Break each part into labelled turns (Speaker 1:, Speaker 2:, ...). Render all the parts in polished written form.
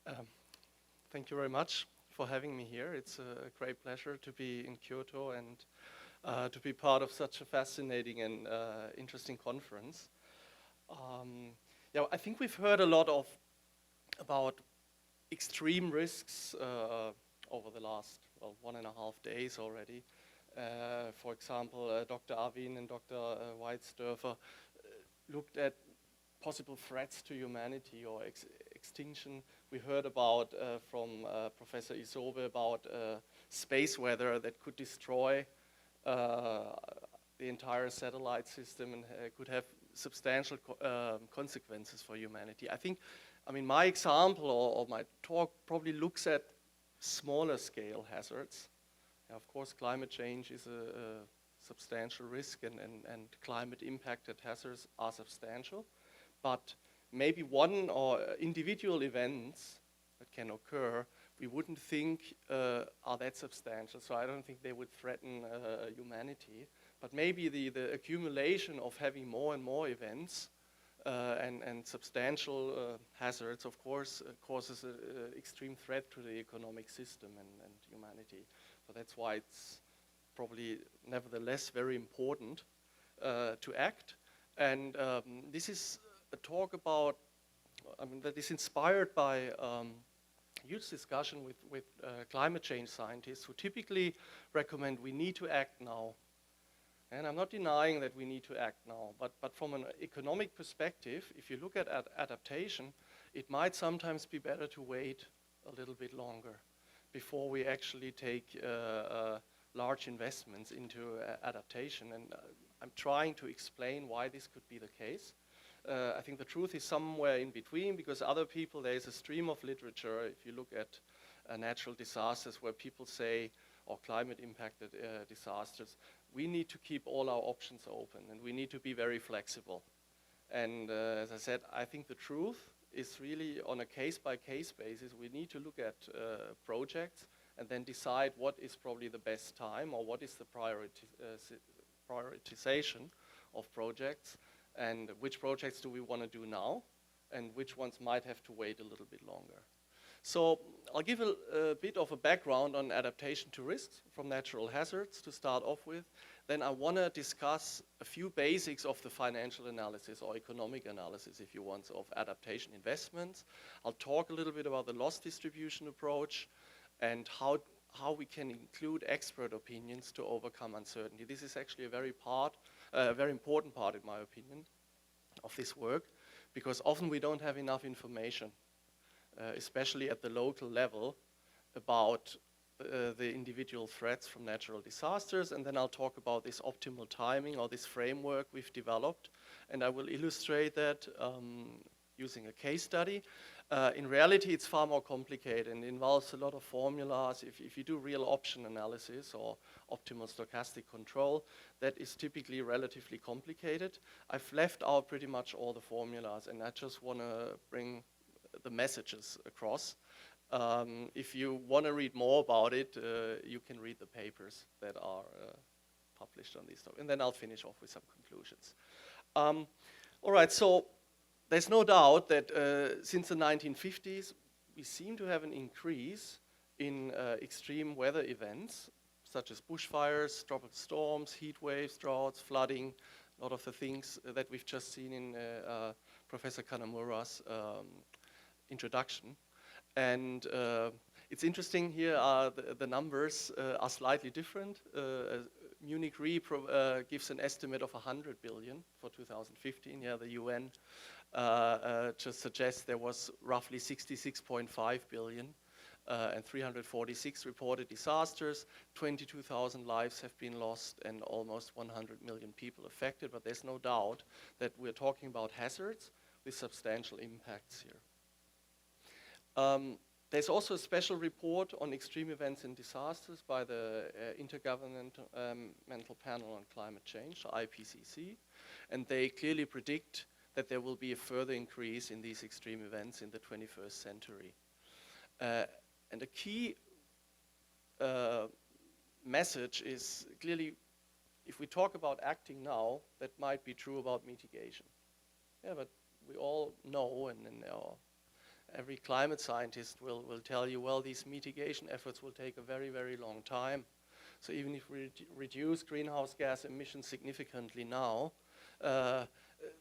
Speaker 1: Um, Thank you very much for having me here. It's a great pleasure to be in Kyoto and to be part of such a fascinating and interesting conference. I think we've heard a lot about extreme risks over the last 1.5 days already. For example, Dr. Arvin and Dr. Weitsdörfer looked at possible threats to humanity or extinction. We heard about from Professor Isobe about space weather that could destroy the entire satellite system and could have substantial consequences for humanity. I mean, my example or my talk probably looks at smaller scale hazards. Of course, climate change is a substantial risk and climate impacted hazards are substantial. But maybe one or individual events that can occur, we wouldn't think are that substantial. So I don't think they would threaten humanity. But maybe the accumulation of having more and more events and substantial hazards, of course, causes an extreme threat to the economic system and humanity. So that's why it's probably nevertheless very important to act. And this is a talk about, that is inspired by huge discussion with climate change scientists who typically recommend we need to act now. And I'm not denying that we need to act now, but from an economic perspective, if you look at adaptation, it might sometimes be better to wait a little bit longer before we actually take large investments into adaptation. And I'm trying to explain why this could be the case. I think the truth is somewhere in between, because other people, there is a stream of literature, if you look at natural disasters, where people say, or climate impacted disasters, we need to keep all our options open and we need to be very flexible. And as I said, I think the truth is really on a case-by-case basis. We need to look at projects and then decide what is probably the best time or what is the prioritization of projects, and which projects do we want to do now and which ones might have to wait a little bit longer. So I'll give a bit of a background on adaptation to risks from natural hazards to start off with. Then I want to discuss a few basics of the financial analysis or economic analysis, if you want, of adaptation investments. I'll talk a little bit about the loss distribution approach and how we can include expert opinions to overcome uncertainty. This is actually a very important part, in my opinion, of this work, because often we don't have enough information, especially at the local level, about the individual threats from natural disasters. And then I'll talk about this optimal timing or this framework we've developed. And I will illustrate that using a case study. In reality, it's far more complicated and involves a lot of formulas. If you do real option analysis or optimal stochastic control, that is typically relatively complicated. I've left out pretty much all the formulas, and I just want to bring the messages across. If you want to read more about it, you can read the papers that are published on this topic. And then I'll finish off with some conclusions. All right, so there's no doubt that since the 1950s, we seem to have an increase in extreme weather events, such as bushfires, tropical storms, heat waves, droughts, flooding, a lot of the things that we've just seen in Professor Kanamura's introduction. And it's interesting here, the numbers are slightly different. Munich Re gives an estimate of 100 billion for 2015. Yeah, the UN just suggests there was roughly 66.5 billion and 346 reported disasters. 22,000 lives have been lost and almost 100 million people affected. But there's no doubt that we're talking about hazards with substantial impacts here. There's also a special report on extreme events and disasters by the Intergovernmental Panel on Climate Change, the IPCC, and they clearly predict that there will be a further increase in these extreme events in the 21st century. And a key message is clearly, if we talk about acting now, that might be true about mitigation. Yeah, but we all know, and every climate scientist will tell you, well, these mitigation efforts will take a very, very long time. So even if we reduce greenhouse gas emissions significantly now,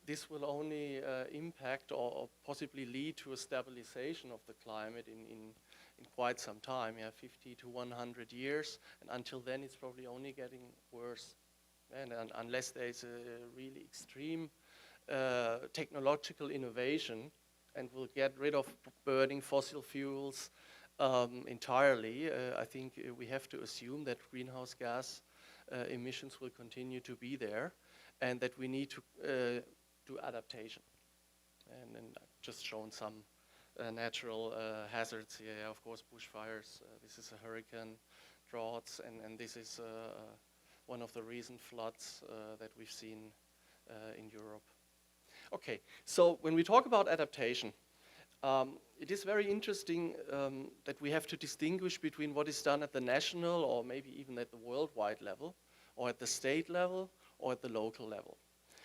Speaker 1: this will only impact or possibly lead to a stabilization of the climate in quite some time, 50 to 100 years. And until then, it's probably only getting worse. And unless there's a really extreme technological innovation and we'll get rid of burning fossil fuels entirely, I think we have to assume that greenhouse gas emissions will continue to be there and that we need to do adaptation. And I've just shown some natural hazards here. Of course, bushfires, this is a hurricane, droughts, and this is one of the recent floods that we've seen in Europe. Okay, so when we talk about adaptation, it is very interesting that we have to distinguish between what is done at the national or maybe even at the worldwide level, or at the state level, or at the local level.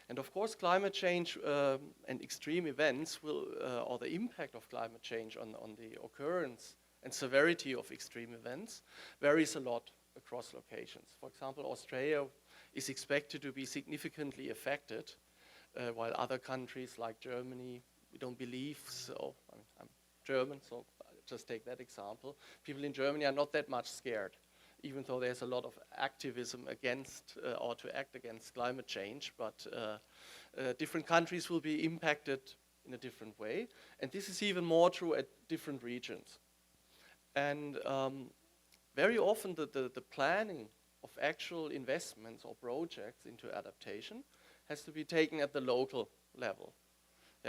Speaker 1: And of course, climate change and extreme events will, or the impact of climate change on the occurrence and severity of extreme events varies a lot across locations. For example, Australia is expected to be significantly affected, while other countries like Germany, we don't believe so. I'm German, so I'll just take that example. People in Germany are not that much scared, even though there's a lot of activism against or to act against climate change, but different countries will be impacted in a different way. And this is even more true at different regions. And very often the planning of actual investments or projects into adaptation has to be taken at the local level.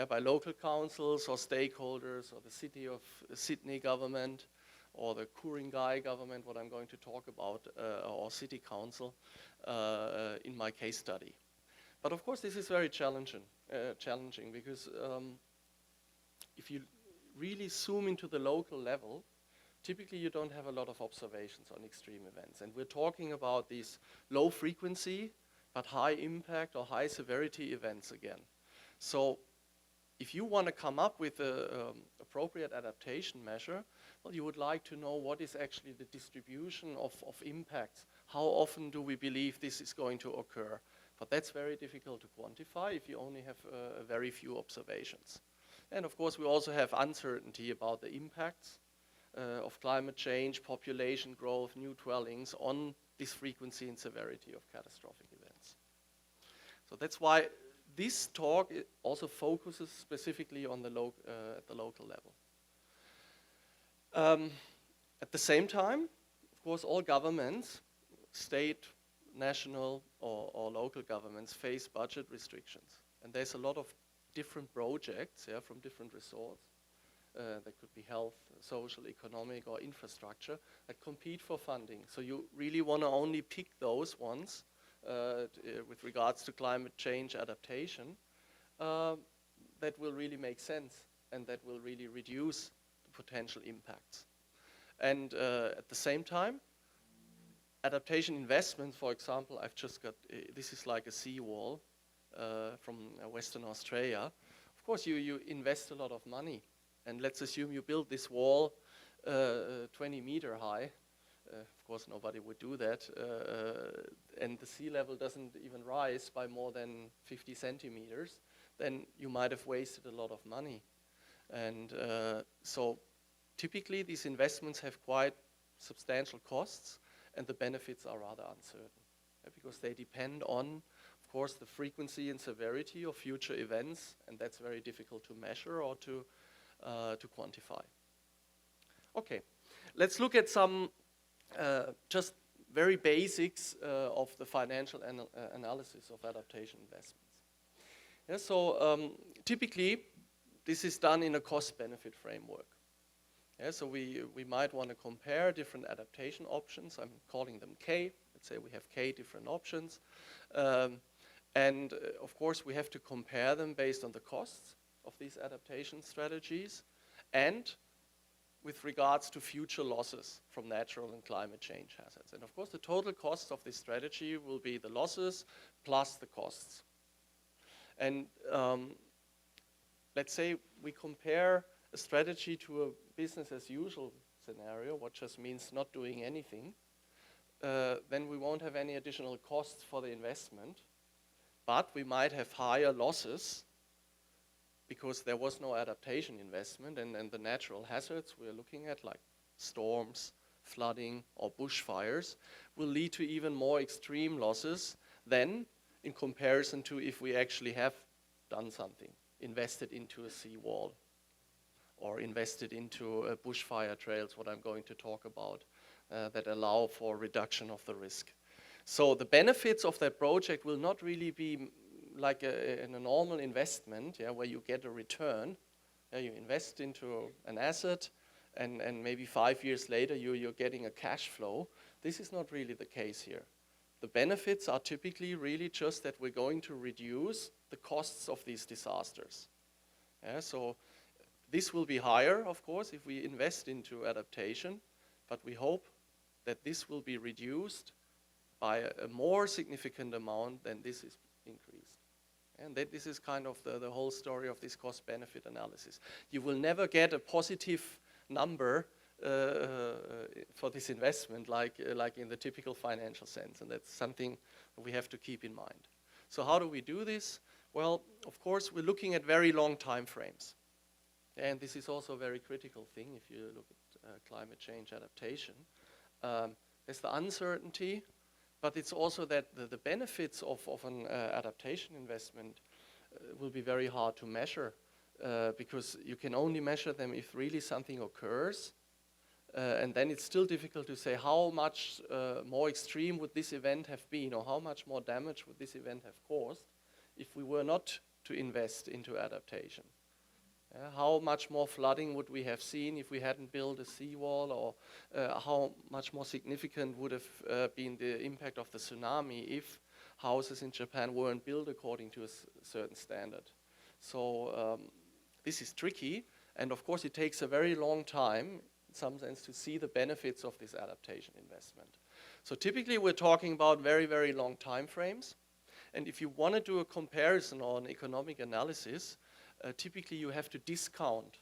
Speaker 1: By local councils or stakeholders or the city of Sydney government or the Ku-ring-gai government, what I'm going to talk about, or city council in my case study. But of course this is very challenging because if you really zoom into the local level, typically you don't have a lot of observations on extreme events. And we're talking about these low frequency but high impact or high severity events again. So if you want to come up with an appropriate adaptation measure, well, you would like to know what is actually the distribution of impacts. How often do we believe this is going to occur? But that's very difficult to quantify if you only have very few observations. And of course, we also have uncertainty about the impacts of climate change, population growth, new dwellings on this frequency and severity of catastrophic events. So that's why this talk also focuses specifically on the at the local level. At the same time, of course, all governments, state, national, or local governments face budget restrictions. And there's a lot of different projects from different resorts. That could be health, social, economic, or infrastructure that compete for funding. So you really want to only pick those ones with regards to climate change adaptation that will really make sense and that will really reduce the potential impacts. And at the same time, adaptation investments, for example, I've just got, this is like a seawall from Western Australia. Of course, you invest a lot of money. And let's assume you build this wall 20 meter high. Of course, nobody would do that. And the sea level doesn't even rise by more than 50 centimeters. Then you might have wasted a lot of money. And so typically these investments have quite substantial costs and the benefits are rather uncertain because they depend on, of course, the frequency and severity of future events, and that's very difficult to measure or to quantify. Okay, let's look at some just very basics of the financial analysis of adaptation investments. Yeah, so typically, this is done in a cost-benefit framework. Yeah, so we might want to compare different adaptation options. I'm calling them K. Let's say we have K different options. And of course, we have to compare them based on the costs of these adaptation strategies and with regards to future losses from natural and climate change hazards. And of course, the total cost of this strategy will be the losses plus the costs. And let's say we compare a strategy to a business as usual scenario, what just means not doing anything, then we won't have any additional costs for the investment, but we might have higher losses because there was no adaptation investment, and the natural hazards we're looking at, like storms, flooding, or bushfires, will lead to even more extreme losses than in comparison to if we actually have done something, invested into a seawall, or invested into bushfire trails, what I'm going to talk about, that allow for reduction of the risk. So the benefits of that project will not really be like in a normal investment, where you get a return. You invest into an asset, and maybe 5 years later you're getting a cash flow. This is not really the case here. The benefits are typically really just that we're going to reduce the costs of these disasters. So this will be higher, of course, if we invest into adaptation, but we hope that this will be reduced by a more significant amount than this is increased. And that this is kind of the whole story of this cost-benefit analysis. You will never get a positive number for this investment like in the typical financial sense, and that's something we have to keep in mind. So how do we do this? Well, of course, we're looking at very long time frames. And this is also a very critical thing if you look at climate change adaptation. There's the uncertainty, but it's also that the benefits of an adaptation investment will be very hard to measure because you can only measure them if really something occurs. And then it's still difficult to say how much more extreme would this event have been, or how much more damage would this event have caused if we were not to invest into adaptation. How much more flooding would we have seen if we hadn't built a seawall, or how much more significant would have been the impact of the tsunami if houses in Japan weren't built according to a certain standard. So this is tricky, and of course it takes a very long time in some sense to see the benefits of this adaptation investment. So typically we're talking about very, very long time frames, and if you want to do a comparison or an economic analysis, typically you have to discount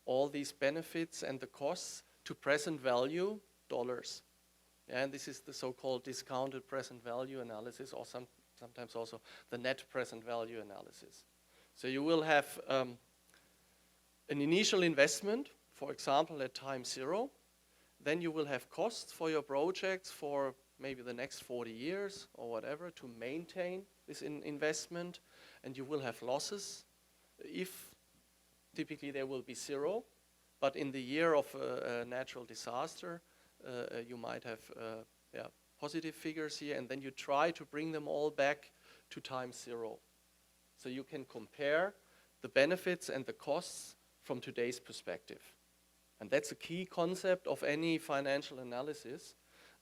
Speaker 1: all these benefits and the costs to present value dollars. And this is the so-called discounted present value analysis, or sometimes also the net present value analysis. So you will have an initial investment, for example, at time 0. Then you will have costs for your projects for maybe the next 40 years or whatever to maintain this investment, and you will have losses. If typically there will be 0, but in the year of a natural disaster, you might have positive figures here, and then you try to bring them all back to time 0. So you can compare the benefits and the costs from today's perspective. And that's a key concept of any financial analysis,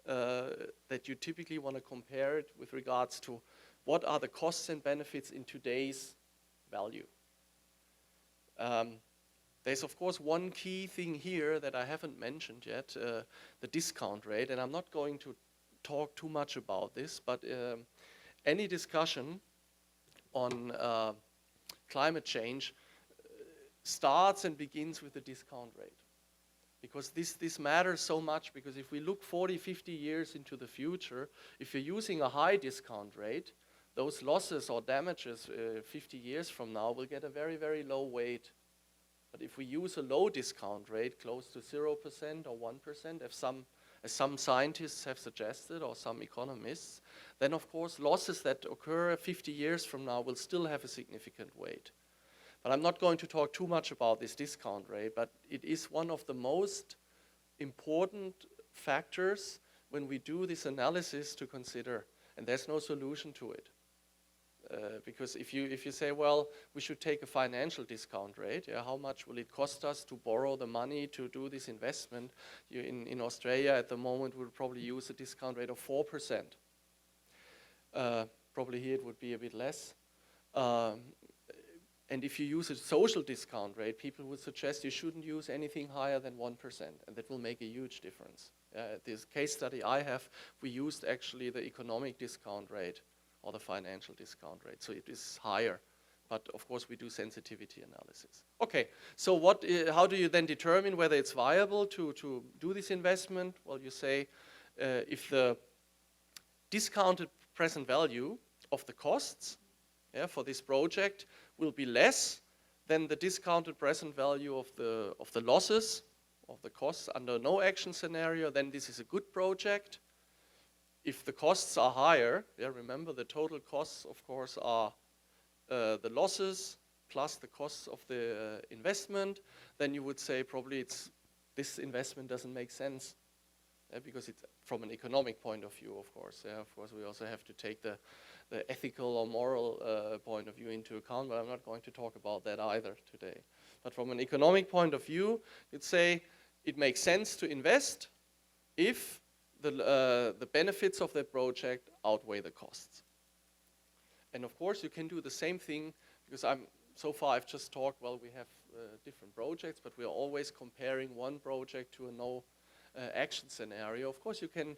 Speaker 1: that you typically want to compare it with regards to what are the costs and benefits in today's value. There's of course one key thing here that I haven't mentioned yet, the discount rate, and I'm not going to talk too much about this, but any discussion on climate change starts and begins with the discount rate. Because this matters so much, because if we look 40, 50 years into the future, if you're using a high discount rate, those losses or damages 50 years from now will get a very, very low weight. But if we use a low discount rate, close to 0% or 1%, as some scientists have suggested, or some economists, then of course losses that occur 50 years from now will still have a significant weight. But I'm not going to talk too much about this discount rate, but it is one of the most important factors when we do this analysis to consider, and there's no solution to it. Because if you say, well, we should take a financial discount rate, how much will it cost us to borrow the money to do this investment? In Australia at the moment we'll probably use a discount rate of 4%. Probably here it would be a bit less. And if you use a social discount rate, people would suggest you shouldn't use anything higher than 1%, and that will make a huge difference. This case study I have, we used actually the economic discount rate or the financial discount rate, so it is higher But of course, we do sensitivity analysis. Okay, so how do you then determine whether it's viable to do this investment? Well, you say if the discounted present value of the costs for this project will be less than the discounted present value of the losses of the costs under no action scenario, then this is a good project. If the costs are higher, remember the total costs, of course, are the losses plus the costs of the investment, then you would say probably this investment doesn't make sense because it's from an economic point of view, of course. Of course, we also have to take the ethical or moral point of view into account, but I'm not going to talk about that either today. But from an economic point of view, you'd say it makes sense to invest if the benefits of that project outweigh the costs. And of course, you can do the same thing, because so far I've just talked, well, we have different projects, but we are always comparing one project to a no action scenario. Of course, you can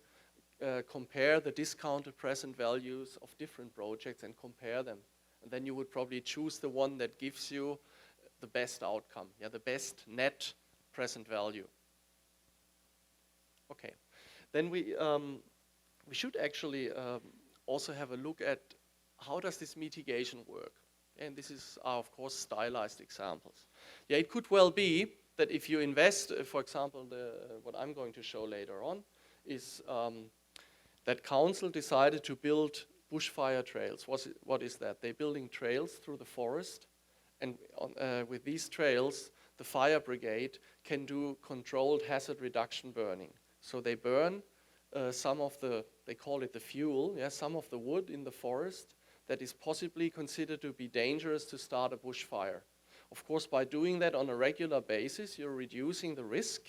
Speaker 1: compare the discounted present values of different projects and compare them. And then you would probably choose the one that gives you the best outcome, the best net present value. Okay, then we should actually also have a look at how does this mitigation work? And this is, of course, stylized examples. It could well be that if you invest, for example, what I'm going to show later on, is that council decided to build bushfire trails. What is that? They're building trails through the forest, and with these trails, the fire brigade can do controlled hazard reduction burning. So they burn some of they call it the fuel, some of the wood in the forest that is possibly considered to be dangerous to start a bushfire. Of course, by doing that on a regular basis, you're reducing the risk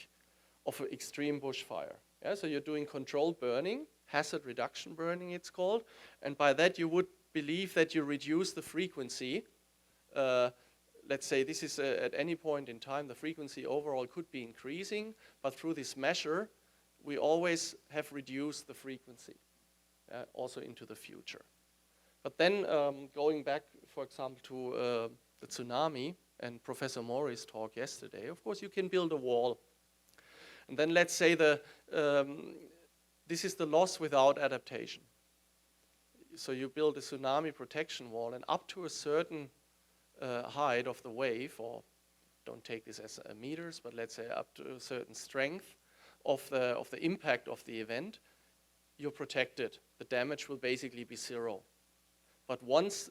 Speaker 1: of an extreme bushfire. So you're doing controlled burning, hazard reduction burning it's called, and by that you would believe that you reduce the frequency. Let's say this is at any point in time, the frequency overall could be increasing, but through this measure, we always have reduced the frequency also into the future. But then going back, for example, to the tsunami and Professor Mori's talk yesterday, of course you can build a wall. And then let's say this is the loss without adaptation. So you build a tsunami protection wall, and up to a certain height of the wave, or don't take this as meters, but let's say up to a certain strength of the impact of the event, you're protected. The damage will basically be zero. But once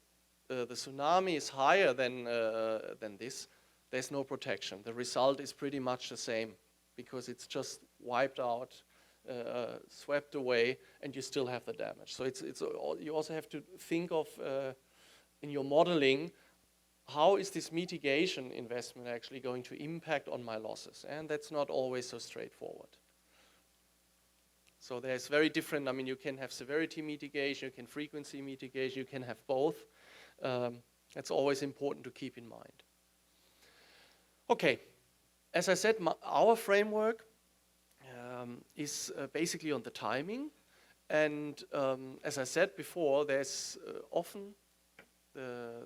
Speaker 1: the tsunami is higher than this, there's no protection. The result is pretty much the same, because it's just wiped out, swept away, and you still have the damage. So you also have to think of, in your modeling, how is this mitigation investment actually going to impact on my losses? And that's not always so straightforward. So there's very different, you can have severity mitigation, you can frequency mitigation, you can have both. That's always important to keep in mind. Okay, as I said, our framework is basically on the timing. And as I said before, there's often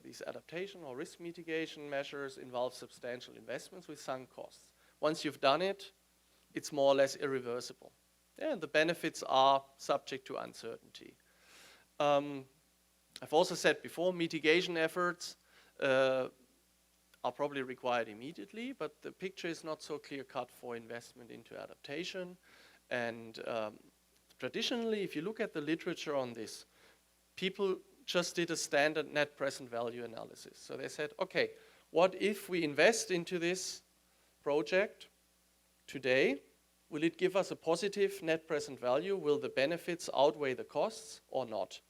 Speaker 1: these adaptation or risk mitigation measures involve substantial investments with sunk costs. Once you've done it, it's more or less irreversible. And the benefits are subject to uncertainty. I've also said before, mitigation efforts are probably required immediately, but the picture is not so clear-cut for investment into adaptation. And traditionally, if you look at the literature on this, people just did a standard net present value analysis. So they said, okay, what if we invest into this project today? Will it give us a positive net present value? Will the benefits outweigh the costs or not?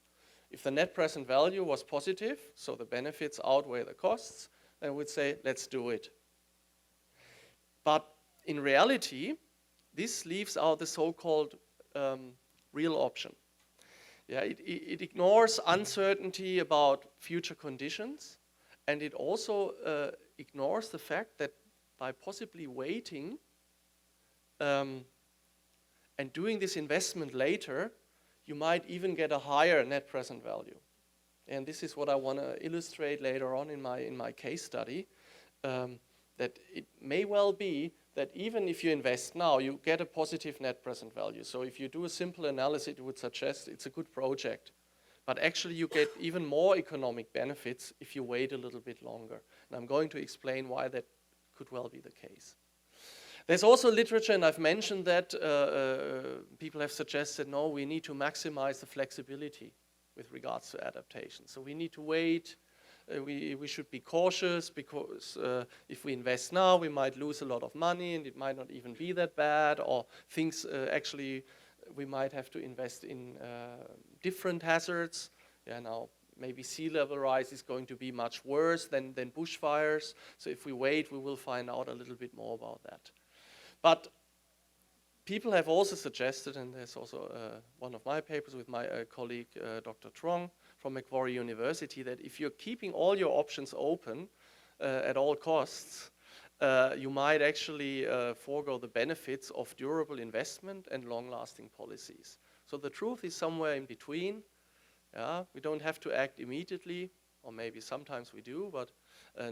Speaker 1: If the net present value was positive, so the benefits outweigh the costs, then we'd say, let's do it. But in reality, this leaves out the so-called real option. It ignores uncertainty about future conditions, and it also ignores the fact that by possibly waiting and doing this investment later, you might even get a higher net present value. And this is what I want to illustrate later on in my case study, that it may well be that even if you invest now, you get a positive net present value. So if you do a simple analysis, it would suggest it's a good project. But actually you get even more economic benefits if you wait a little bit longer. And I'm going to explain why that could well be the case. There's also literature, and I've mentioned that people have suggested, no, we need to maximize the flexibility with regards to adaptation. So we need to wait. We should be cautious because if we invest now, we might lose a lot of money and it might not even be that bad, or things actually we might have to invest in different hazards. Yeah, now maybe sea level rise is going to be much worse than bushfires. So if we wait, we will find out a little bit more about that. But people have also suggested, and there's also one of my papers with my colleague, Dr. Trueck from Macquarie University, that if you're keeping all your options open at all costs, you might actually forego the benefits of durable investment and long-lasting policies. So the truth is somewhere in between. Yeah, we don't have to act immediately, or maybe sometimes we do, but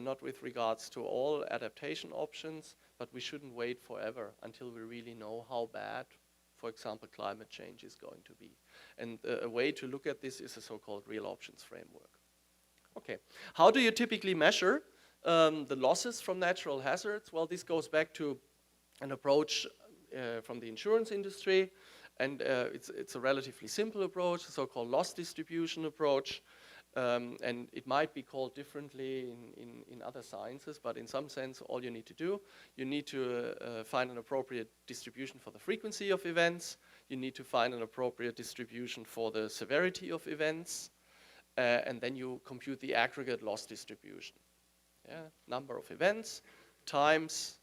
Speaker 1: not with regards to all adaptation options, but we shouldn't wait forever until we really know how bad, for example, climate change is going to be. And a way to look at this is a so-called real options framework. Okay, how do you typically measure the losses from natural hazards? Well, this goes back to an approach from the insurance industry, and it's a relatively simple approach, a so-called loss distribution approach. And it might be called differently in other sciences, but in some sense, all you need to do, you need to find an appropriate distribution for the frequency of events, you need to find an appropriate distribution for the severity of events, and then you compute the aggregate loss distribution. Yeah? Number of events times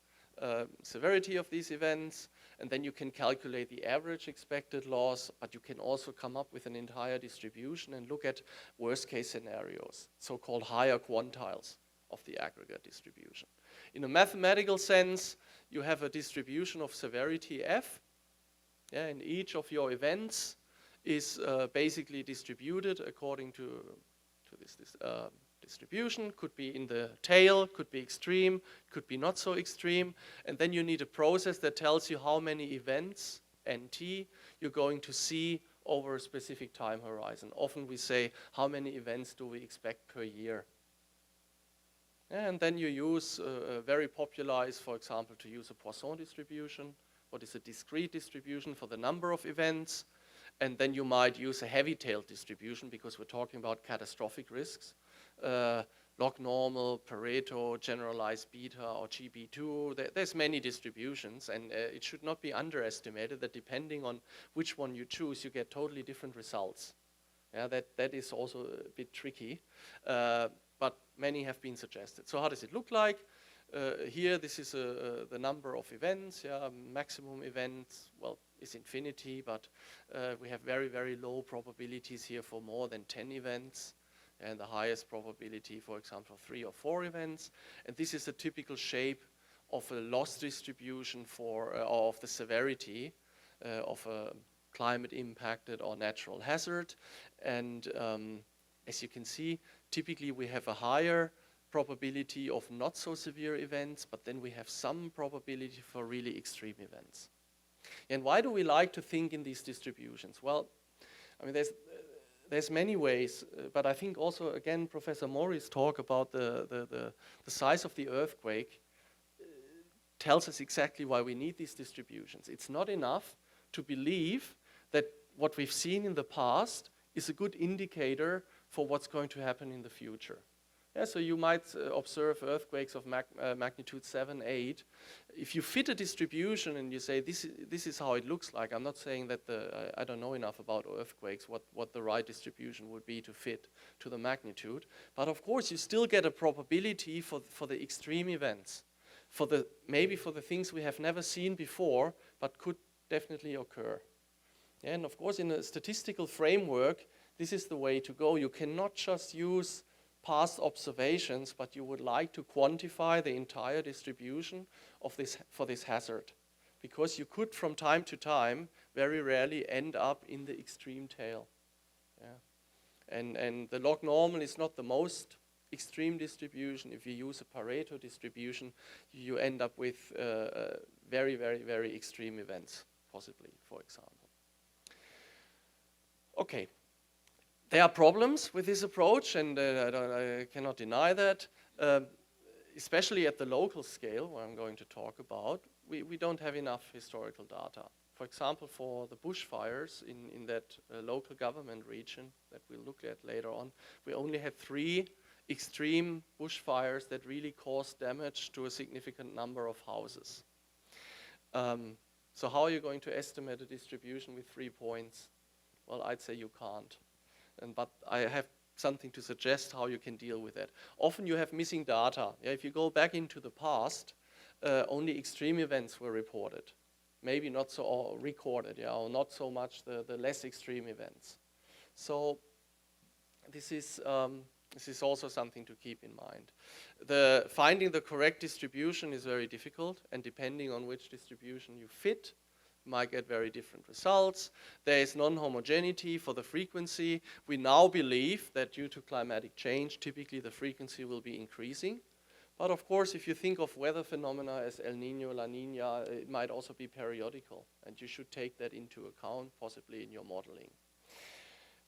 Speaker 1: severity of these events, and then you can calculate the average expected loss, but you can also come up with an entire distribution and look at worst case scenarios, so-called higher quantiles of the aggregate distribution. In a mathematical sense, you have a distribution of severity F, yeah, and each of your events is basically distributed according to this distribution. Could be in the tail, could be extreme, could be not so extreme. And then you need a process that tells you how many events, NT, you're going to see over a specific time horizon. Often we say, how many events do we expect per year? And then you use very popularized, for example, to use a Poisson distribution. What is a discrete distribution for the number of events? And then you might use a heavy-tailed distribution because we're talking about catastrophic risks. Log normal, Pareto, generalized beta, or GB2. There's many distributions, and it should not be underestimated that depending on which one you choose, you get totally different results. Yeah, that is also a bit tricky, but many have been suggested. So how does it look like? Here, this is the number of events. Yeah, maximum events, well, is infinity, but we have very, very low probabilities here for more than 10 events. And the highest probability, for example, 3 or 4 events. And this is a typical shape of a loss distribution for of the severity of a climate impacted or natural hazard. And as you can see, typically we have a higher probability of not so severe events, but then we have some probability for really extreme events. And why do we like to think in these distributions? Well, I mean, there's many ways, but I think also, again, Professor Mori's talk about the size of the earthquake tells us exactly why we need these distributions. It's not enough to believe that what we've seen in the past is a good indicator for what's going to happen in the future. Yeah, so you might observe earthquakes of magnitude 7, 8. If you fit a distribution and you say this is how it looks like, I'm not saying that I don't know enough about earthquakes, what the right distribution would be to fit to the magnitude. But of course, you still get a probability for the extreme events, maybe for the things we have never seen before, but could definitely occur. And of course, in a statistical framework, this is the way to go. You cannot just use past observations, but you would like to quantify the entire distribution of for this hazard, because you could from time to time very rarely end up in the extreme tail. Yeah. And the log normal is not the most extreme distribution. If you use a Pareto distribution, you end up with very, very, very extreme events, possibly, for example. Okay. There are problems with this approach, and I cannot deny that. Especially at the local scale, where I'm going to talk about, we don't have enough historical data. For example, for the bushfires in that local government region that we'll look at later on, we only had 3 extreme bushfires that really caused damage to a significant number of houses. So how are you going to estimate a distribution with 3 points? Well, I'd say you can't. But I have something to suggest how you can deal with that. Often you have missing data. Yeah, if you go back into the past, only extreme events were reported. Maybe not so, or recorded, yeah, or not so much the less extreme events. So this is also something to keep in mind. Finding the correct distribution is very difficult, and depending on which distribution you fit, you might get very different results. There is non-homogeneity for the frequency. We now believe that due to climatic change, typically the frequency will be increasing. But of course, if you think of weather phenomena as El Niño, La Niña, it might also be periodical, and you should take that into account, possibly in your modeling.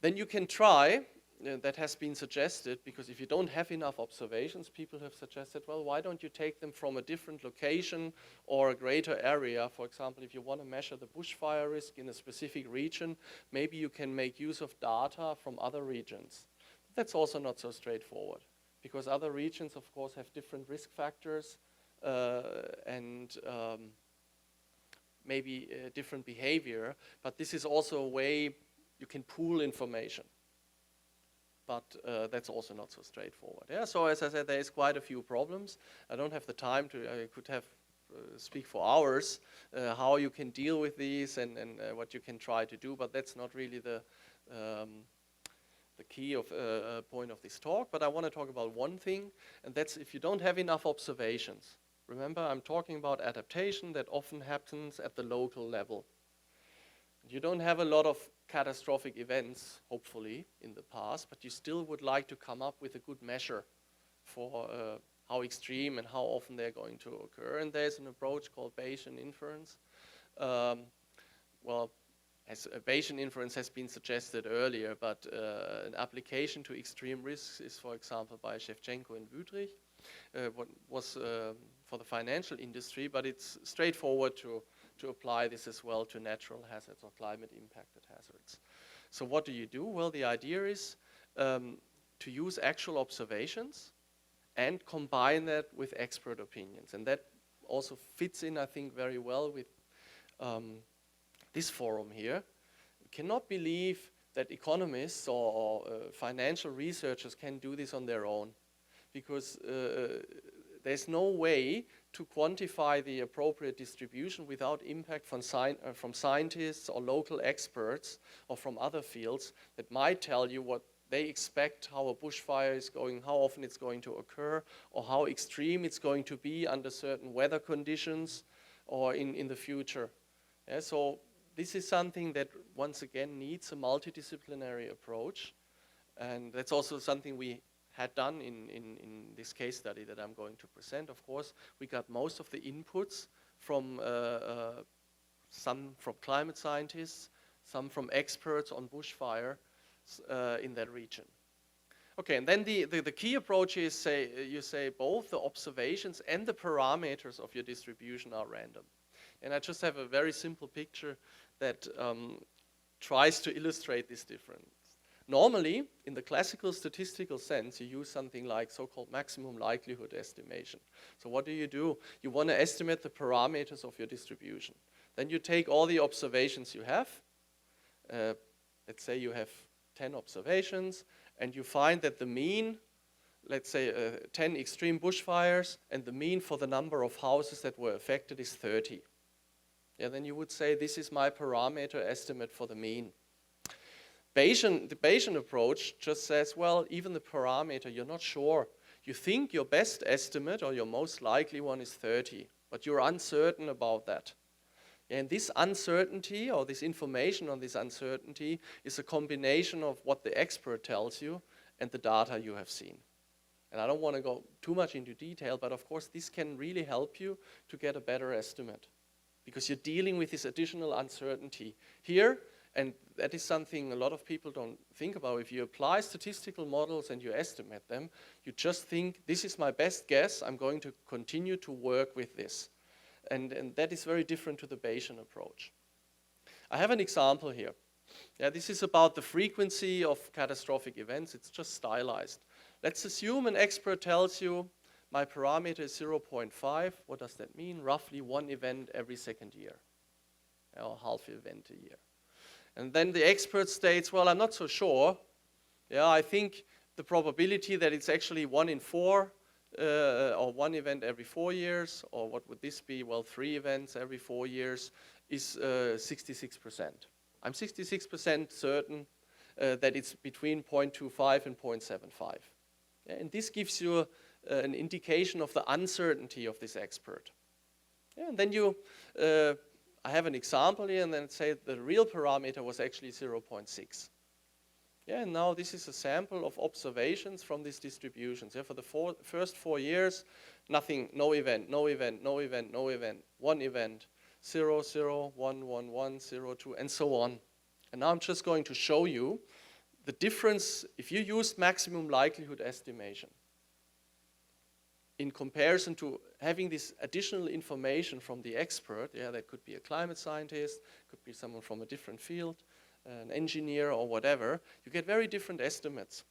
Speaker 1: Then you can try, that has been suggested, because if you don't have enough observations, people have suggested, well, why don't you take them from a different location or a greater area? For example, if you want to measure the bushfire risk in a specific region, maybe you can make use of data from other regions. That's also not so straightforward, because other regions, of course, have different risk factors and maybe different behavior, but this is also a way you can pool information. But that's also not so straightforward. Yeah? So as I said, there is quite a few problems. I don't have the time to, I could have speak for hours, how you can deal with these and what you can try to do, but that's not really the key of point of this talk. But I want to talk about one thing, and that's if you don't have enough observations. Remember, I'm talking about adaptation that often happens at the local level. You don't have a lot of catastrophic events, hopefully, in the past, but you still would like to come up with a good measure for how extreme and how often they're going to occur. And there's an approach called Bayesian inference. Well, as Bayesian inference has been suggested earlier, but an application to extreme risks is, for example, by Shevchenko and Wüthrich. What was for the financial industry, but it's straightforward to apply this as well to natural hazards or climate impacted hazards. So what do? Well, the idea is to use actual observations and combine that with expert opinions. And that also fits in, I think, very well with this forum here. We cannot believe that economists or financial researchers can do this on their own, because there's no way to quantify the appropriate distribution without impact from scientists or local experts or from other fields that might tell you what they expect, how a bushfire is going, how often it's going to occur, or how extreme it's going to be under certain weather conditions or in the future. Yeah, so this is something that, once again, needs a multidisciplinary approach. And that's also something we had done in this case study that I'm going to present. Of course, we got most of the inputs from some from climate scientists, some from experts on bushfire in that region. Okay, and then the key approach is you say both the observations and the parameters of your distribution are random. And I just have a very simple picture that tries to illustrate this difference. Normally, in the classical statistical sense, you use something like so-called maximum likelihood estimation. So what do? You want to estimate the parameters of your distribution. Then you take all the observations you have. Let's say you have 10 observations, and you find that the mean, let's say 10 extreme bushfires, and the mean for the number of houses that were affected is 30. Yeah, then you would say this is my parameter estimate for the mean. The Bayesian approach just says, well, even the parameter, you're not sure. You think your best estimate or your most likely one is 30, but you're uncertain about that. And this uncertainty, or this information on this uncertainty, is a combination of what the expert tells you and the data you have seen. And I don't want to go too much into detail, but of course this can really help you to get a better estimate, because you're dealing with this additional uncertainty here, and that is something a lot of people don't think about. If you apply statistical models and you estimate them, you just think, this is my best guess, I'm going to continue to work with this. And that is very different to the Bayesian approach. I have an example here. Yeah, this is about the frequency of catastrophic events. It's just stylized. Let's assume an expert tells you, my parameter is 0.5. What does that mean? Roughly 1 event every second year, or half event a year. And then the expert states, well, I'm not so sure. Yeah, I think the probability that it's actually 1 in 4, or 1 event every 4 years, or what would this be? Well, 3 events every 4 years is 66%. I'm 66% certain that it's between 0.25 and 0.75. Yeah, and this gives you an indication of the uncertainty of this expert. Yeah, and then I have an example here, and then say the real parameter was actually 0.6. Yeah, and now this is a sample of observations from these distributions. Yeah, for the first 4 years, nothing, no event, no event, no event, no event, 1 event, 0, 0, 1, 1, 1, 0, 2, and so on. And now I'm just going to show you the difference if you use maximum likelihood estimation in comparison to having this additional information from the expert. Yeah, that could be a climate scientist, could be someone from a different field, an engineer or whatever. You get very different estimates.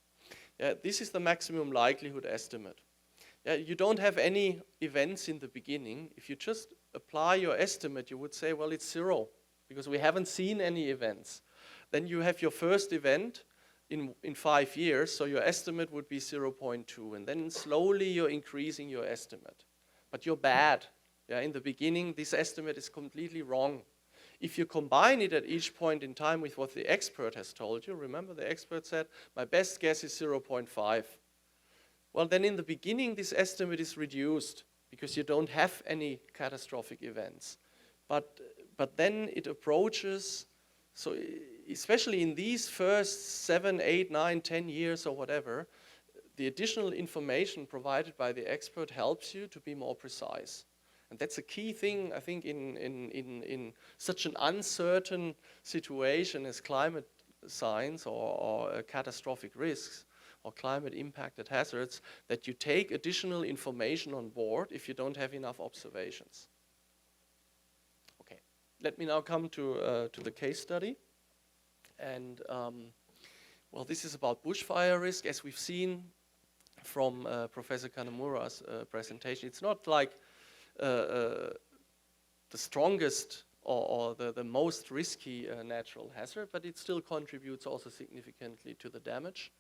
Speaker 1: Yeah, this is the maximum likelihood estimate. Yeah, you don't have any events in the beginning. If you just apply your estimate, you would say, well, it's 0, because we haven't seen any events. Then you have your first event in 5 years, so your estimate would be 0.2, and then slowly you're increasing your estimate. But you're bad. Yeah, in the beginning, this estimate is completely wrong. If you combine it at each point in time with what the expert has told you, remember the expert said, my best guess is 0.5. Well, then in the beginning, this estimate is reduced because you don't have any catastrophic events. But then it approaches, so especially in these first 7, 8, 9, 10 years or whatever, the additional information provided by the expert helps you to be more precise. And that's a key thing, I think, in such an uncertain situation as climate science or catastrophic risks or climate impacted hazards, that you take additional information on board if you don't have enough observations. Okay, let me now come to the case study. And well, this is about bushfire risk. As we've seen from Professor Kanamura's presentation, it's not like the strongest or the most risky natural hazard, but it still contributes also significantly to the damage.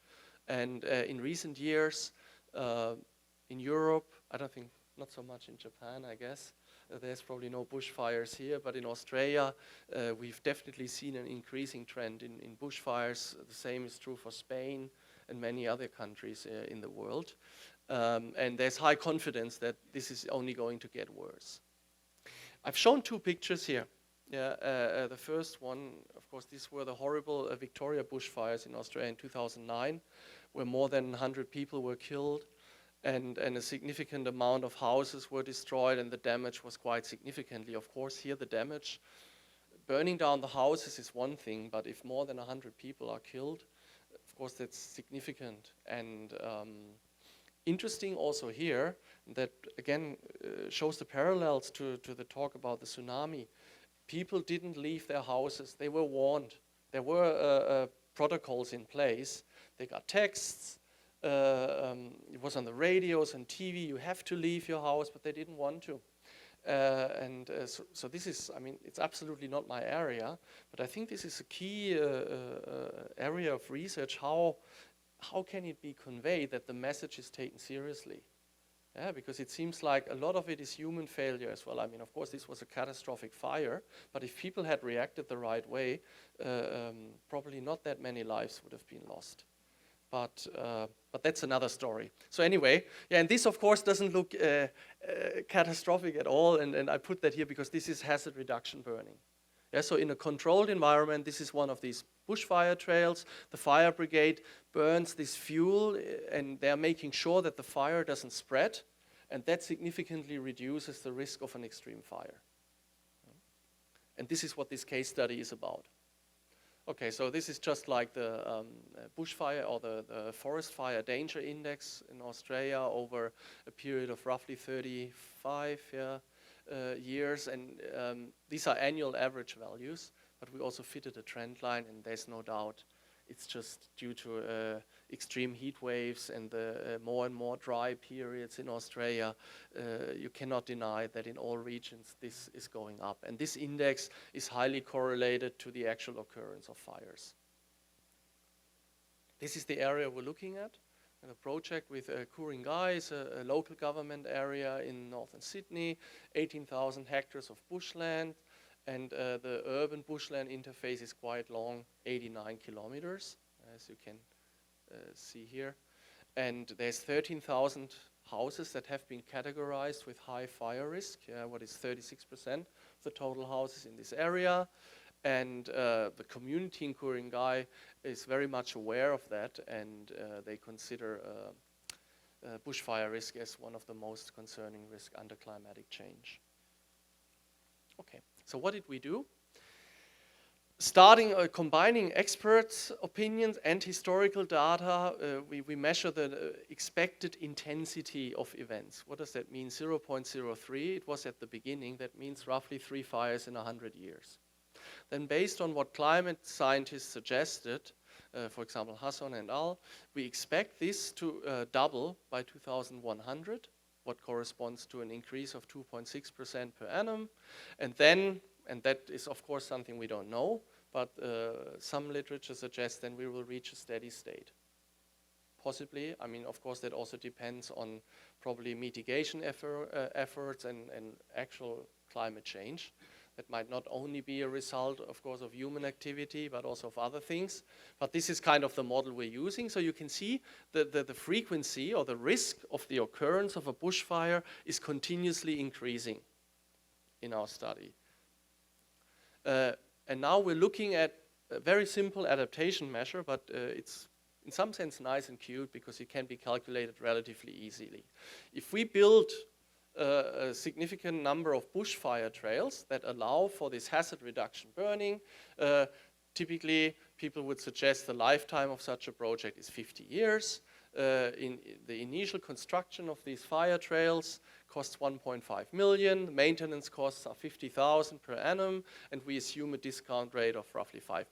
Speaker 1: And in recent years, in Europe, I don't think, not so much in Japan, I guess, there's probably no bushfires here, but in Australia, we've definitely seen an increasing trend in bushfires. The same is true for Spain and many other countries in the world. And there's high confidence that this is only going to get worse. I've shown 2 pictures here. Yeah, the first one, of course, these were the horrible Victoria bushfires in Australia in 2009, where more than 100 people were killed, and a significant amount of houses were destroyed, and the damage was quite significantly. Of course, here the damage, burning down the houses is one thing, but if more than 100 people are killed, of course, that's significant. And interesting also here, that again shows the parallels to the talk about the tsunami. People didn't leave their houses. They were warned. There were protocols in place. They got texts. It was on the radios and TV. You have to leave your house, but they didn't want to. So this is, I mean, it's absolutely not my area, but I think this is a key area of research. How can it be conveyed that the message is taken seriously? Yeah, because it seems like a lot of it is human failure as well. I mean, of course, this was a catastrophic fire, but if people had reacted the right way, probably not that many lives would have been lost. but that's another story. So anyway, yeah, and this of course doesn't look catastrophic at all, and I put that here because this is hazard reduction burning. Yeah, so in a controlled environment, this is one of these bushfire trails. The fire brigade burns this fuel, and they're making sure that the fire doesn't spread, and that significantly reduces the risk of an extreme fire. And this is what this case study is about. Okay, so this is just like the bushfire or the forest fire danger index in Australia over a period of roughly 35 years, and these are annual average values, but we also fitted a trend line, and there's no doubt it's just due to extreme heat waves and the more and more dry periods in Australia. You cannot deny that in all regions this is going up, and this index is highly correlated to the actual occurrence of fires. This is the area we're looking at. And a project with Ku-ring-gai is a local government area in northern Sydney, 18,000 hectares of bushland, and the urban bushland interface is quite long, 89 kilometers, as you can see here. And there's 13,000 houses that have been categorized with high fire risk, what is 36% of the total houses in this area. And the community in Ku-ring-gai is very much aware of that, and they consider bushfire risk as one of the most concerning risks under climatic change. Okay, so what did we do? Combining experts' opinions and historical data, we measure the expected intensity of events. What does that mean? 0.03, it was at the beginning. That means roughly 3 fires in 100 years. Then based on what climate scientists suggested, for example, Hasson and al., we expect this to double by 2100, what corresponds to an increase of 2.6% per annum. And then, and that is of course something we don't know, but some literature suggests then we will reach a steady state. Possibly, I mean, of course, that also depends on probably mitigation efforts and actual climate change. That might not only be a result, of course, of human activity, but also of other things. But this is kind of the model we're using. So you can see the frequency or the risk of the occurrence of a bushfire is continuously increasing in our study. And now we're looking at a very simple adaptation measure, but it's in some sense nice and cute because it can be calculated relatively easily. If we build a significant number of bushfire trails that allow for this hazard reduction burning. Typically, people would suggest the lifetime of such a project is 50 years. In the initial construction of these fire trails costs 1.5 million. The maintenance costs are 50,000 per annum, and we assume a discount rate of roughly 5%.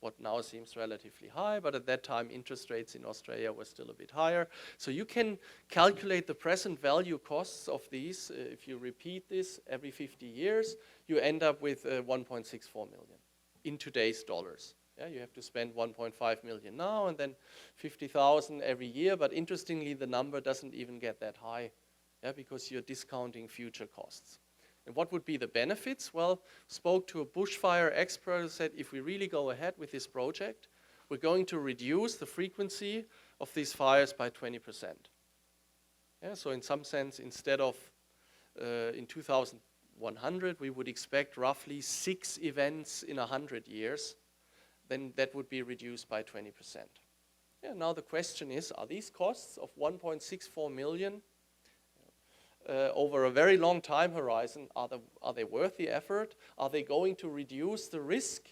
Speaker 1: What now seems relatively high, but at that time interest rates in Australia were still a bit higher. So you can calculate the present value costs of these. If you repeat this every 50 years, you end up with 1.64 million in today's dollars. Yeah, you have to spend 1.5 million now and then 50,000 every year, but interestingly the number doesn't even get that high, because you're discounting future costs. And what would be the benefits? Well, spoke to a bushfire expert who said, if we really go ahead with this project, we're going to reduce the frequency of these fires by 20%. Yeah, so in some sense, instead of in 2100, we would expect roughly 6 events in 100 years, then that would be reduced by 20%. Yeah, now the question is, are these costs of 1.64 million over a very long time horizon, are they worth the effort? Are they going to reduce the risk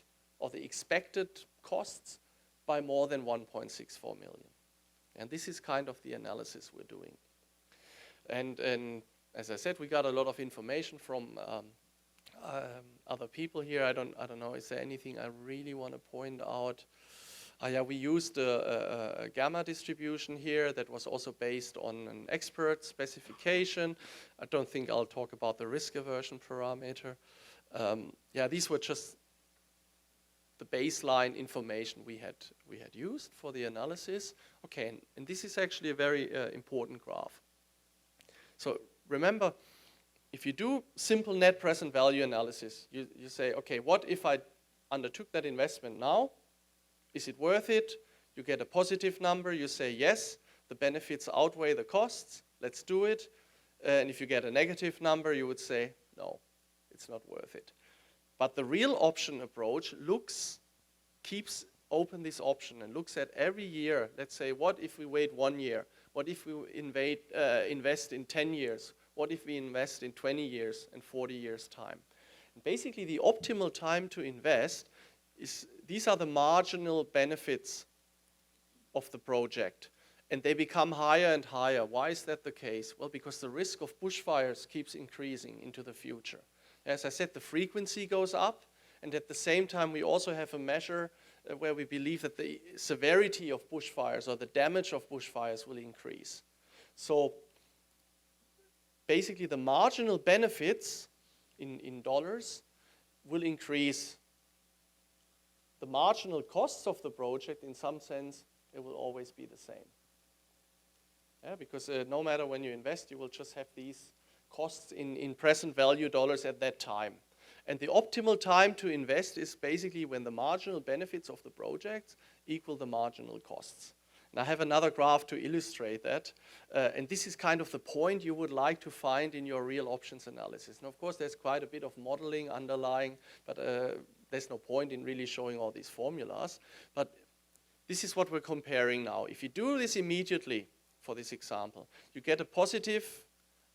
Speaker 1: or the expected costs by more than 1.64 million? And this is kind of the analysis we're doing. And as I said, we got a lot of information from other people here. I don't know, is there anything I really want to point out? Yeah, we used a gamma distribution here that was also based on an expert specification. I don't think I'll talk about the risk aversion parameter. Yeah, these were just the baseline information we had used for the analysis. Okay, and this is actually a very important graph. So remember, if you do simple net present value analysis, you say, okay, what if I undertook that investment now? Is it worth it? You get a positive number, you say yes, the benefits outweigh the costs, let's do it. And if you get a negative number, you would say, no, it's not worth it. But the real option approach keeps open this option and looks at every year. Let's say, what if we wait 1 year? What if we invest in 10 years? What if we invest in 20 years and 40 years' time? And basically, the optimal time to invest these are the marginal benefits of the project. And they become higher and higher. Why is that the case? Well, because the risk of bushfires keeps increasing into the future. As I said, the frequency goes up, and at the same time, we also have a measure where we believe that the severity of bushfires or the damage of bushfires will increase. So basically, the marginal benefits in dollars will increase. The marginal costs of the project, in some sense, it will always be the same. Yeah, because no matter when you invest, you will just have these costs in present value dollars at that time. And the optimal time to invest is basically when the marginal benefits of the project equal the marginal costs. And I have another graph to illustrate that. And this is kind of the point you would like to find in your real options analysis. And of course, there's quite a bit of modeling underlying, but there's no point in really showing all these formulas. But this is what we're comparing now. If you do this immediately, for this example, you get a positive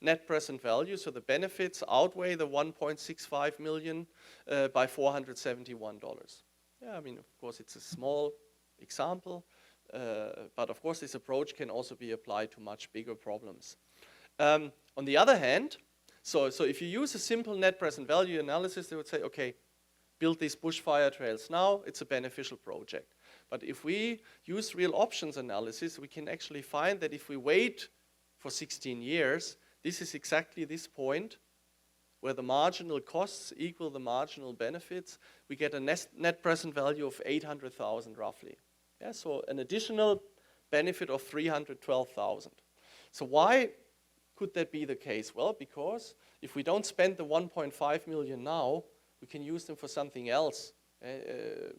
Speaker 1: net present value, so the benefits outweigh the 1.65 million by $471. Yeah, I mean, of course, it's a small example, but of course, this approach can also be applied to much bigger problems. On the other hand, so if you use a simple net present value analysis, they would say, okay, build these bushfire trails now, it's a beneficial project. But if we use real options analysis, we can actually find that if we wait for 16 years, this is exactly this point where the marginal costs equal the marginal benefits. We get a net present value of 800,000 roughly. Yeah, so an additional benefit of 312,000. So why could that be the case? Well, because if we don't spend the 1.5 million now, we can use them for something else,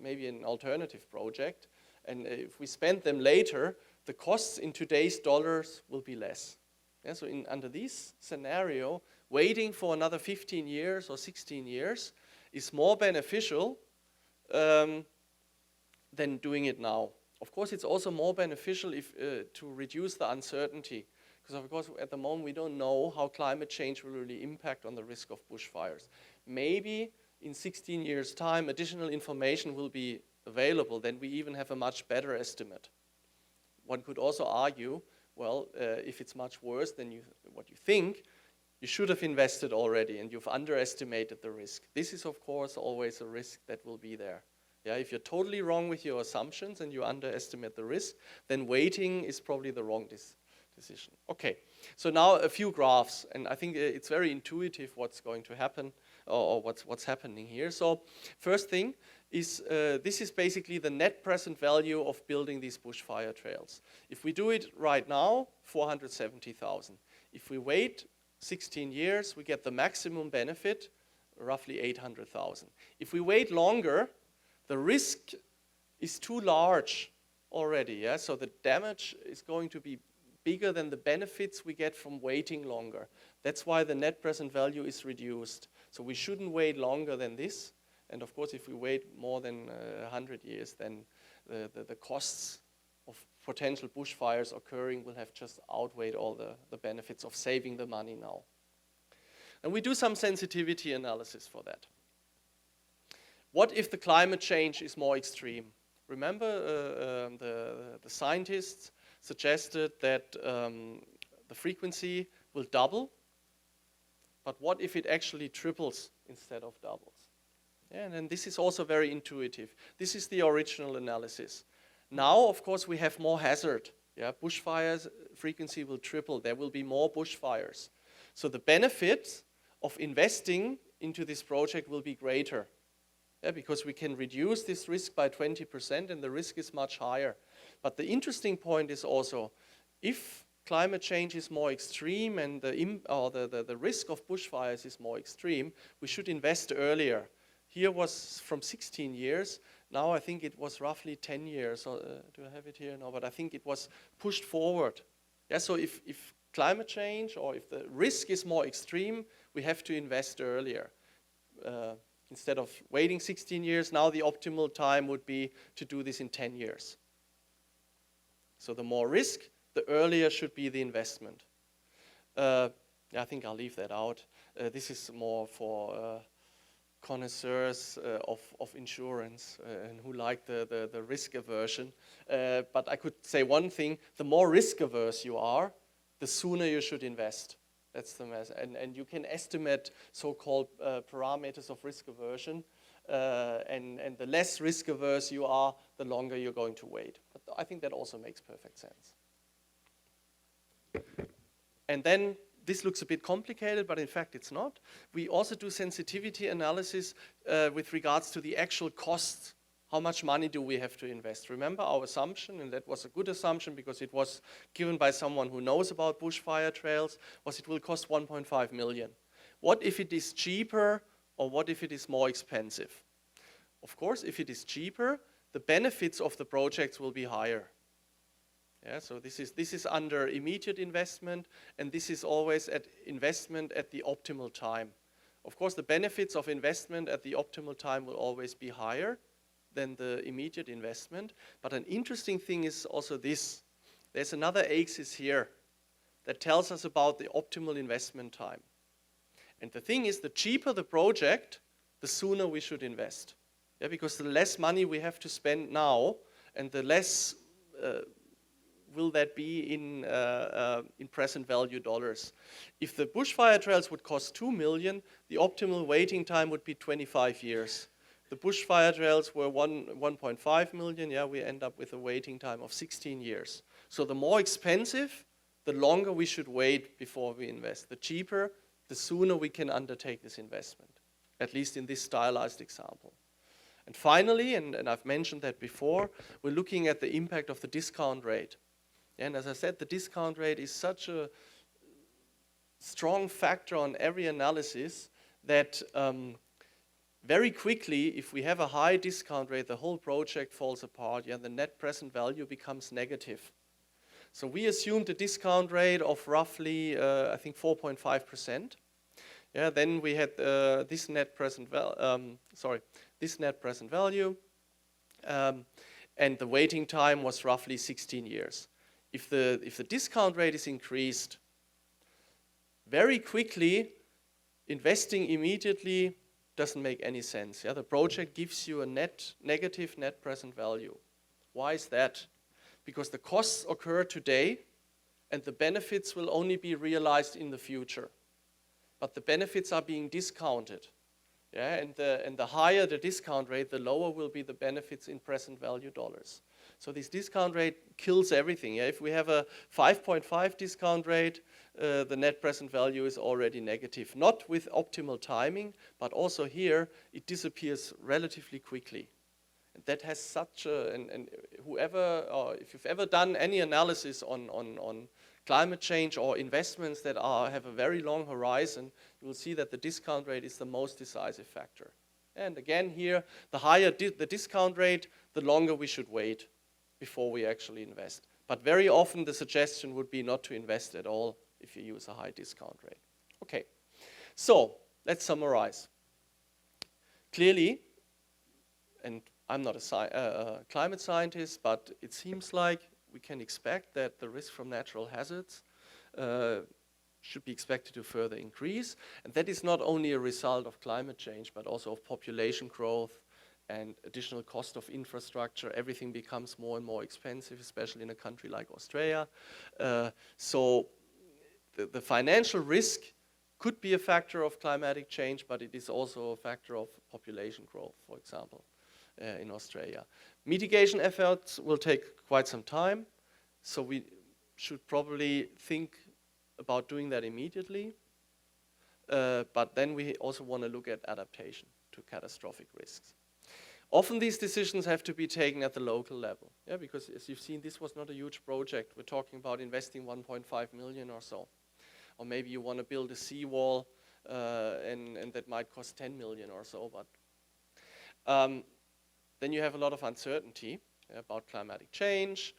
Speaker 1: maybe an alternative project. And if we spend them later, the costs in today's dollars will be less. Yeah, so under this scenario, waiting for another 15 years or 16 years is more beneficial than doing it now. Of course, it's also more beneficial to reduce the uncertainty. Because of course, at the moment, we don't know how climate change will really impact on the risk of bushfires. Maybe in 16 years' time, additional information will be available, then we even have a much better estimate. One could also argue, well, if it's much worse than what you think, you should have invested already and you've underestimated the risk. This is, of course, always a risk that will be there. Yeah, if you're totally wrong with your assumptions and you underestimate the risk, then waiting is probably the wrong decision. Okay, so now a few graphs, and I think it's very intuitive what's going to happen or what's happening here. So first thing is this is basically the net present value of building these bushfire trails. If we do it right now, 470,000. If we wait 16 years, we get the maximum benefit, roughly 800,000. If we wait longer, the risk is too large already, yeah? So the damage is going to be bigger than the benefits we get from waiting longer. That's why the net present value is reduced. So we shouldn't wait longer than this. And of course, if we wait more than 100 years, then the costs of potential bushfires occurring will have just outweighed all the benefits of saving the money now. And we do some sensitivity analysis for that. What if the climate change is more extreme? Remember, the scientists suggested that the frequency will double, but what if it actually triples instead of doubles? Yeah, and then this is also very intuitive. This is the original analysis. Now, of course, we have more hazard. Yeah, bushfires frequency will triple. There will be more bushfires. So the benefits of investing into this project will be greater. Yeah, because we can reduce this risk by 20% and the risk is much higher. But the interesting point is also, if climate change is more extreme and the risk of bushfires is more extreme, we should invest earlier. Here was from 16 years. now I think it was roughly 10 years. So, do I have it here? No, but I think it was pushed forward. Yeah, so if climate change or if the risk is more extreme, we have to invest earlier. Instead of waiting 16 years, now the optimal time would be to do this in 10 years. So the more risk, the earlier should be the investment. I think I'll leave that out. This is more for connoisseurs of insurance and who like the risk aversion. But I could say one thing, the more risk averse you are, the sooner you should invest. That's the mess. And you can estimate so-called parameters of risk aversion. And the less risk averse you are, the longer you're going to wait. But I think that also makes perfect sense. And then this looks a bit complicated, but in fact it's not. We also do sensitivity analysis with regards to the actual costs. How much money do we have to invest? Remember our assumption, and that was a good assumption because it was given by someone who knows about bushfire trails, was it will cost 1.5 million. What if it is cheaper, or what if it is more expensive? Of course, if it is cheaper, the benefits of the projects will be higher. Yeah, so this is under immediate investment, and this is always at investment at the optimal time. Of course, the benefits of investment at the optimal time will always be higher than the immediate investment. But an interesting thing is also this. There's another axis here that tells us about the optimal investment time. And the thing is, the cheaper the project, the sooner we should invest. Yeah, because the less money we have to spend now, and the less will that be in present value dollars. If the bushfire trails would cost 2 million, the optimal waiting time would be 25 years. The bushfire trails were 1.5 million, yeah, we end up with a waiting time of 16 years. So the more expensive, the longer we should wait before we invest. The cheaper, the sooner we can undertake this investment, at least in this stylized example. And finally, and I've mentioned that before, we're looking at the impact of the discount rate. And as I said, the discount rate is such a strong factor on every analysis that very quickly, if we have a high discount rate, the whole project falls apart. Yeah, the net present value becomes negative. So we assumed a discount rate of roughly, I think, 4.5%. Yeah, then we had this net present value, and the waiting time was roughly 16 years. If the discount rate is increased, very quickly, investing immediately doesn't make any sense. Yeah, the project gives you a negative net present value. Why is that? Because the costs occur today, and the benefits will only be realized in the future. But the benefits are being discounted. Yeah, and the higher the discount rate, the lower will be the benefits in present value dollars. So this discount rate kills everything. Yeah? If we have a 5.5 discount rate, the net present value is already negative. Not with optimal timing, but also here, it disappears relatively quickly. And that has such a, and whoever, or if you've ever done any analysis on climate change or investments that have a very long horizon, you will see that the discount rate is the most decisive factor. And again here, the higher the discount rate, the longer we should wait before we actually invest. But very often the suggestion would be not to invest at all if you use a high discount rate. Okay, so let's summarize. Clearly, and I'm not a climate scientist, but it seems like we can expect that the risk from natural hazards should be expected to further increase. And that is not only a result of climate change, but also of population growth and additional cost of infrastructure. Everything becomes more and more expensive, especially in a country like Australia. So the financial risk could be a factor of climatic change, but it is also a factor of population growth, for example, in Australia. Mitigation efforts will take quite some time, so we should probably think about doing that immediately. But then we also want to look at adaptation to catastrophic risks. Often these decisions have to be taken at the local level, yeah, because as you've seen, this was not a huge project. We're talking about investing 1.5 million or so. Or maybe you want to build a seawall and that might cost 10 million or so. But then you have a lot of uncertainty about climatic change,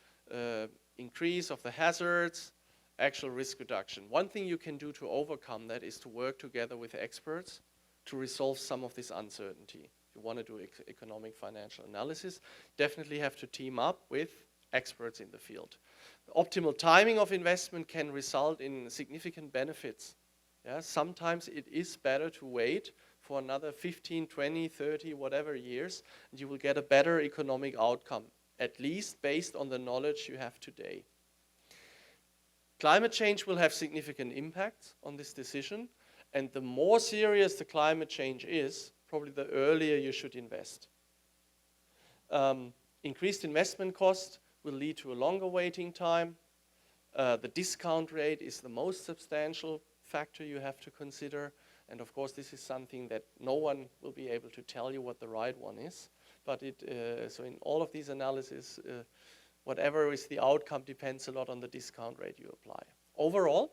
Speaker 1: increase of the hazards, actual risk reduction. One thing you can do to overcome that is to work together with experts to resolve some of this uncertainty. If you want to do economic financial analysis, definitely have to team up with experts in the field. The optimal timing of investment can result in significant benefits. Yeah, sometimes it is better to wait for another 15, 20, 30, whatever years, and you will get a better economic outcome, at least based on the knowledge you have today. Climate change will have significant impacts on this decision, and the more serious the climate change is, probably the earlier you should invest. Increased investment cost will lead to a longer waiting time. The discount rate is the most substantial factor you have to consider. And of course, this is something that no one will be able to tell you what the right one is. But so in all of these analyses, whatever is the outcome depends a lot on the discount rate you apply. Overall,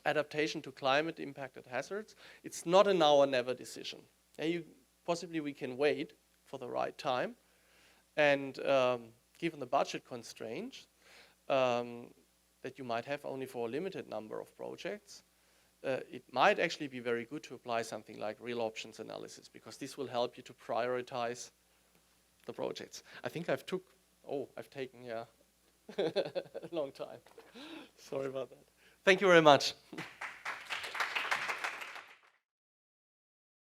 Speaker 1: adaptation to climate impacted hazards, it's not a now or never decision. Possibly we can wait for the right time. And given the budget constraints that you might have only for a limited number of projects, it might actually be very good to apply something like real options analysis, because this will help you to prioritize the projects. I think I've taken a long time. Sorry about that. Thank you very much.